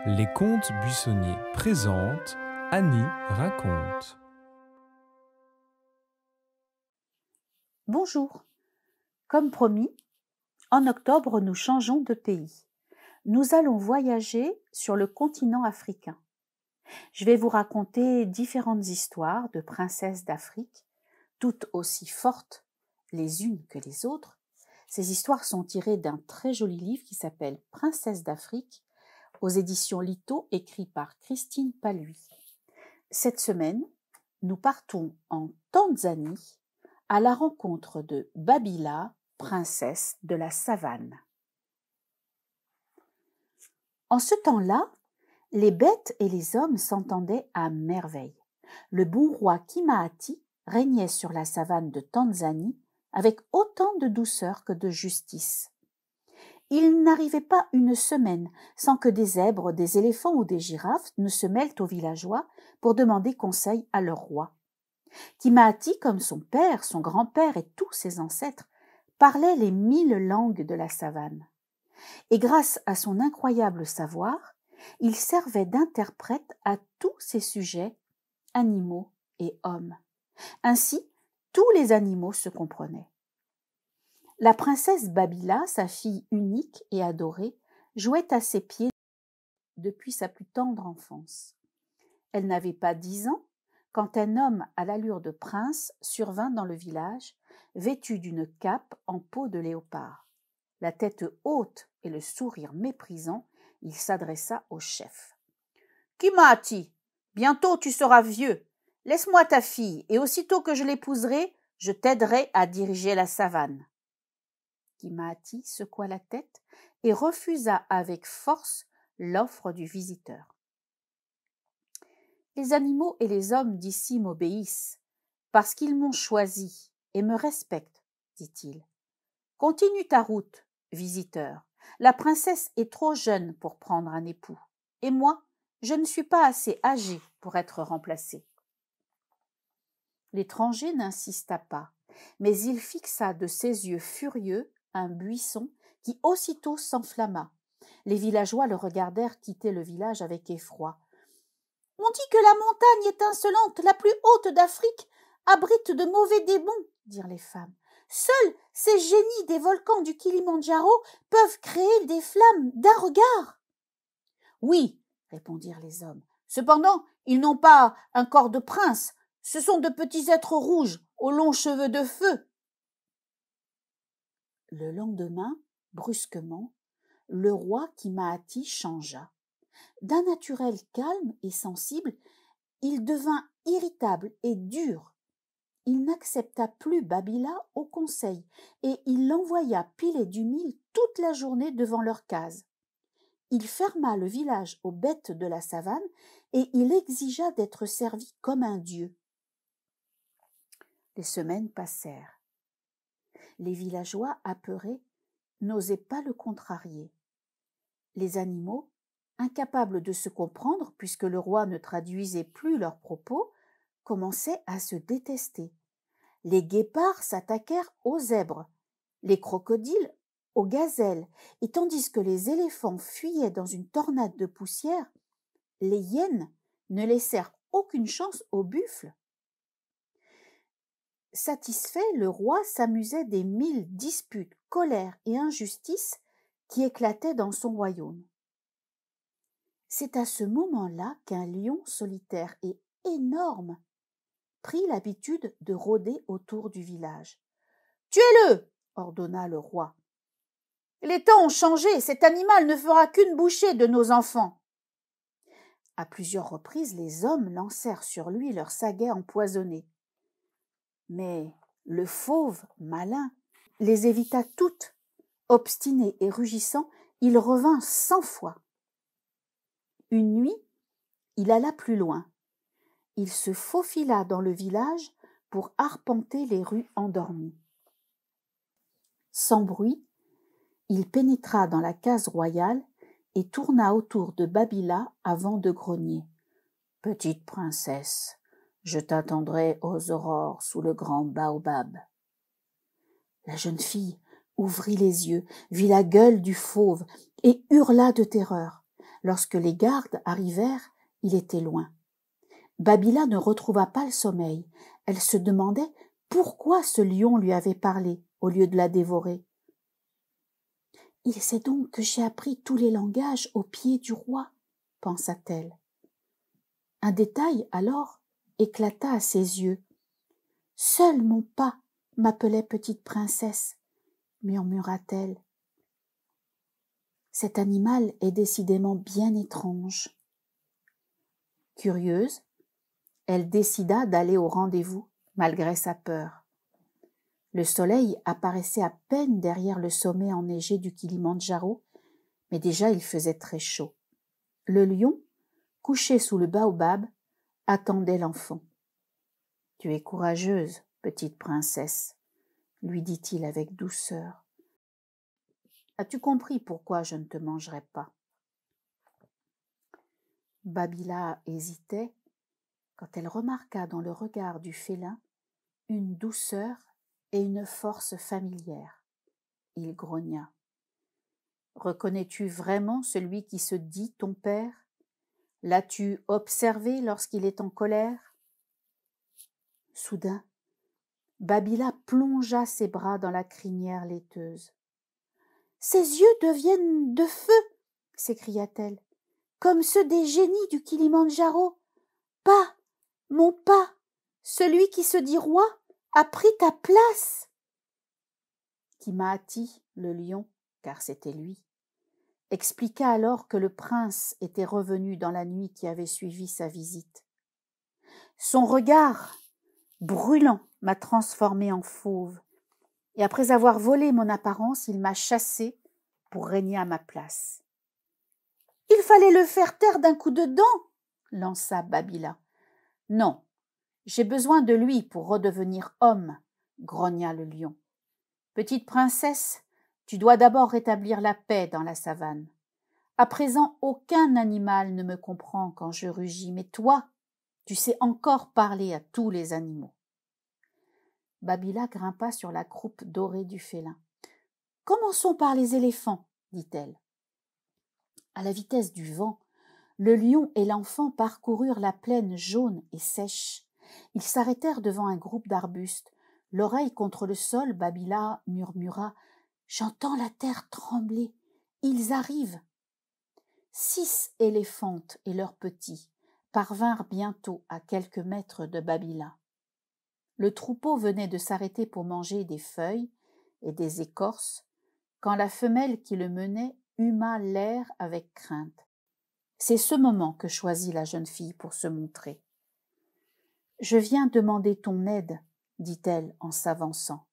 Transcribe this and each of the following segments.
Les contes buissonniers présentent Annie raconte. Bonjour. Comme promis, en octobre, nous changeons de pays. Nous allons voyager sur le continent africain. Je vais vous raconter différentes histoires de princesses d'Afrique, toutes aussi fortes les unes que les autres. Ces histoires sont tirées d'un très joli livre qui s'appelle Princesses d'Afrique, aux éditions Lito, écrit par Christine Paluy. Cette semaine, nous partons en Tanzanie à la rencontre de Babila, princesse de la savane. En ce temps-là, les bêtes et les hommes s'entendaient à merveille. Le bon roi Kimahati régnait sur la savane de Tanzanie avec autant de douceur que de justice. Il n'arrivait pas une semaine sans que des zèbres, des éléphants ou des girafes ne se mêlent aux villageois pour demander conseil à leur roi. Kimahati, comme son père, son grand-père et tous ses ancêtres, parlait les 1000 langues de la savane. Et grâce à son incroyable savoir, il servait d'interprète à tous ces sujets, animaux et hommes. Ainsi, tous les animaux se comprenaient. La princesse Babila, sa fille unique et adorée, jouait à ses pieds depuis sa plus tendre enfance. Elle n'avait pas 10 ans quand un homme à l'allure de prince survint dans le village, vêtu d'une cape en peau de léopard. La tête haute et le sourire méprisant, il s'adressa au chef. « Kimahati, bientôt tu seras vieux. Laisse-moi ta fille, et aussitôt que je l'épouserai, je t'aiderai à diriger la savane. » Kimahati secoua la tête et refusa avec force l'offre du visiteur. Les animaux et les hommes d'ici m'obéissent, parce qu'ils m'ont choisi et me respectent, dit-il. Continue ta route, visiteur. La princesse est trop jeune pour prendre un époux, et moi, je ne suis pas assez âgée pour être remplacée. L'étranger n'insista pas, mais il fixa de ses yeux furieux un buisson qui aussitôt s'enflamma. Les villageois le regardèrent quitter le village avec effroi. « On dit que la montagne étincelante, la plus haute d'Afrique, abrite de mauvais démons, » dirent les femmes. « Seuls ces génies des volcans du Kilimandjaro peuvent créer des flammes d'un regard. » « Oui, » répondirent les hommes. « Cependant, ils n'ont pas un corps de prince. Ce sont de petits êtres rouges, aux longs cheveux de feu. » Le lendemain, brusquement, le roi Kimahati changea. D'un naturel calme et sensible, il devint irritable et dur. Il n'accepta plus Babila au conseil et il l'envoya piler du mil toute la journée devant leur case. Il ferma le village aux bêtes de la savane et il exigea d'être servi comme un dieu. Les semaines passèrent. Les villageois, apeurés, n'osaient pas le contrarier. Les animaux, incapables de se comprendre puisque le roi ne traduisait plus leurs propos, commençaient à se détester. Les guépards s'attaquèrent aux zèbres, les crocodiles aux gazelles, et tandis que les éléphants fuyaient dans une tornade de poussière, les hyènes ne laissèrent aucune chance aux buffles. Satisfait, le roi s'amusait des 1000 disputes, colères et injustices qui éclataient dans son royaume. C'est à ce moment-là qu'un lion solitaire et énorme prit l'habitude de rôder autour du village. « Tuez-le » ordonna le roi. « Les temps ont changé, cet animal ne fera qu'une bouchée de nos enfants. » À plusieurs reprises, les hommes lancèrent sur lui leurs saguets empoisonnés. Mais le fauve, malin, les évita toutes. Obstiné et rugissant, il revint 100 fois. Une nuit, il alla plus loin. Il se faufila dans le village pour arpenter les rues endormies. Sans bruit, il pénétra dans la case royale et tourna autour de Babila avant de grogner. « Petite princesse, je t'attendrai aux aurores sous le grand baobab. » La jeune fille ouvrit les yeux, vit la gueule du fauve et hurla de terreur. Lorsque les gardes arrivèrent, il était loin. Babila ne retrouva pas le sommeil. Elle se demandait pourquoi ce lion lui avait parlé au lieu de la dévorer. « Il sait donc que j'ai appris tous les langages aux pieds du roi, » pensa-t-elle. Un détail, alors, éclata à ses yeux. « Seul mon pas m'appelait petite princesse, » murmura-t-elle. Cet animal est décidément bien étrange. Curieuse, elle décida d'aller au rendez-vous, malgré sa peur. Le soleil apparaissait à peine derrière le sommet enneigé du Kilimandjaro, mais déjà il faisait très chaud. Le lion, couché sous le baobab, attendait l'enfant. « Tu es courageuse, petite princesse, » lui dit-il avec douceur. « As-tu compris pourquoi je ne te mangerai pas ?» Babila hésitait quand elle remarqua dans le regard du félin une douceur et une force familière. Il grogna. « Reconnais-tu vraiment celui qui se dit ton père ? L'as-tu observé lorsqu'il est en colère ?» Soudain, Babila plongea ses bras dans la crinière laiteuse. « Ses yeux deviennent de feu !» s'écria-t-elle, « comme ceux des génies du Kilimandjaro. Pas, mon pas, celui qui se dit roi, a pris ta place. » Kimaati, le lion, car c'était lui, expliqua alors que le prince était revenu dans la nuit qui avait suivi sa visite. Son regard brûlant m'a transformé en fauve, et après avoir volé mon apparence, il m'a chassé pour régner à ma place. « Il fallait le faire taire d'un coup de dent !» lança Babila. « Non, j'ai besoin de lui pour redevenir homme, » grogna le lion. « Petite princesse, tu dois d'abord rétablir la paix dans la savane. À présent, aucun animal ne me comprend quand je rugis, mais toi, tu sais encore parler à tous les animaux. » Babila grimpa sur la croupe dorée du félin. « Commençons par les éléphants, » dit-elle. À la vitesse du vent, le lion et l'enfant parcoururent la plaine jaune et sèche. Ils s'arrêtèrent devant un groupe d'arbustes. L'oreille contre le sol, Babila murmura « J'entends la terre trembler. Ils arrivent. » 6 éléphantes et leurs petits parvinrent bientôt à quelques mètres de Babila. Le troupeau venait de s'arrêter pour manger des feuilles et des écorces, quand la femelle qui le menait huma l'air avec crainte. C'est ce moment que choisit la jeune fille pour se montrer. « Je viens demander ton aide, » dit-elle en s'avançant.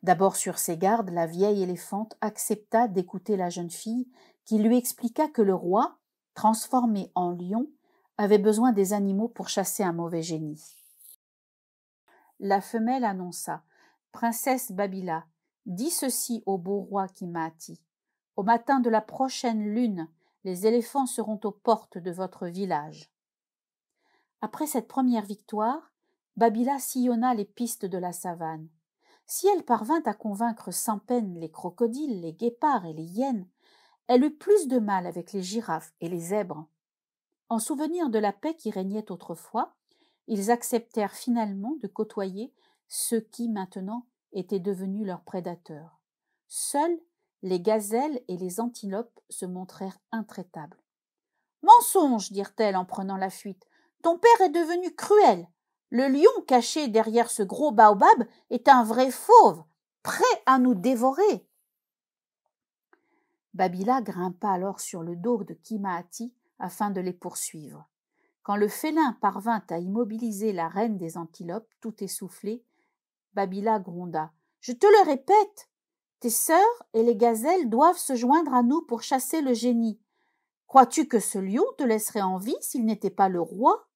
D'abord sur ses gardes, la vieille éléphante accepta d'écouter la jeune fille qui lui expliqua que le roi, transformé en lion, avait besoin des animaux pour chasser un mauvais génie. La femelle annonça « Princesse Babila, dis ceci au beau roi Kimaati. Au matin de la prochaine lune, les éléphants seront aux portes de votre village. » Après cette première victoire, Babila sillonna les pistes de la savane. Si elle parvint à convaincre sans peine les crocodiles, les guépards et les hyènes, elle eut plus de mal avec les girafes et les zèbres. En souvenir de la paix qui régnait autrefois, ils acceptèrent finalement de côtoyer ceux qui, maintenant, étaient devenus leurs prédateurs. Seuls les gazelles et les antilopes se montrèrent intraitables. « Mensonge, dirent-elles en prenant la fuite. Ton père est devenu cruel. Le lion caché derrière ce gros baobab est un vrai fauve, prêt à nous dévorer. » Babila grimpa alors sur le dos de Kimaati afin de les poursuivre. Quand le félin parvint à immobiliser la reine des antilopes, tout essoufflée, Babila gronda. « Je te le répète, tes sœurs et les gazelles doivent se joindre à nous pour chasser le génie. Crois-tu que ce lion te laisserait en vie s'il n'était pas le roi ?»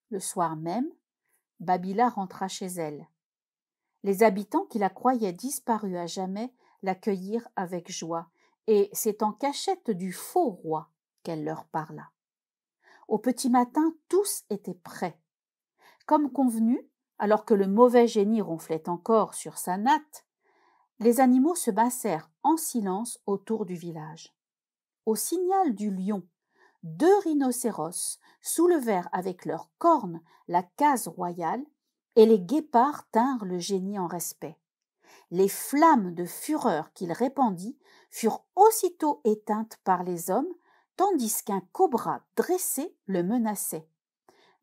Le soir même, Babila rentra chez elle. Les habitants qui la croyaient disparue à jamais l'accueillirent avec joie, et c'est en cachette du faux roi qu'elle leur parla. Au petit matin, tous étaient prêts. Comme convenu, alors que le mauvais génie ronflait encore sur sa natte, les animaux se massèrent en silence autour du village. au signal du lion, 2 rhinocéros soulevèrent avec leurs cornes la case royale et les guépards tinrent le génie en respect. Les flammes de fureur qu'il répandit furent aussitôt éteintes par les hommes, tandis qu'un cobra dressé le menaçait.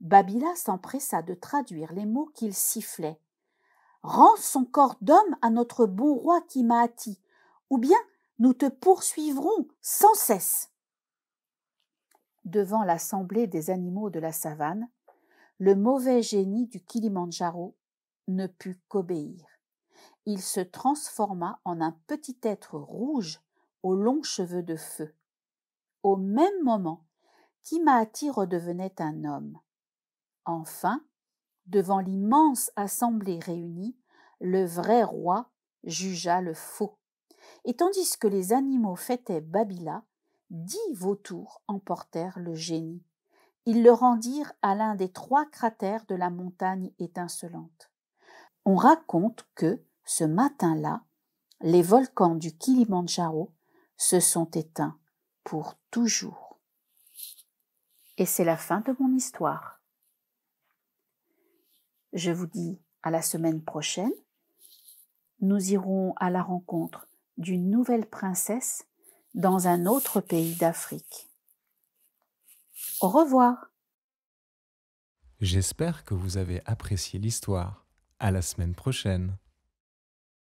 Babila s'empressa de traduire les mots qu'il sifflait. « Rends son corps d'homme à notre bon roi Kimaati, ou bien nous te poursuivrons sans cesse. » Devant l'assemblée des animaux de la savane, le mauvais génie du Kilimandjaro ne put qu'obéir. Il se transforma en un petit être rouge aux longs cheveux de feu. Au même moment, Kimaati redevenait un homme. Enfin, devant l'immense assemblée réunie, le vrai roi jugea le faux. Et tandis que les animaux fêtaient Babila, 10 vautours emportèrent le génie. Ils le rendirent à l'un des 3 cratères de la montagne étincelante. On raconte que, ce matin-là, les volcans du Kilimandjaro se sont éteints pour toujours. Et c'est la fin de mon histoire. Je vous dis à la semaine prochaine. Nous irons à la rencontre d'une nouvelle princesse dans un autre pays d'Afrique. Au revoir. J'espère que vous avez apprécié l'histoire. À la semaine prochaine.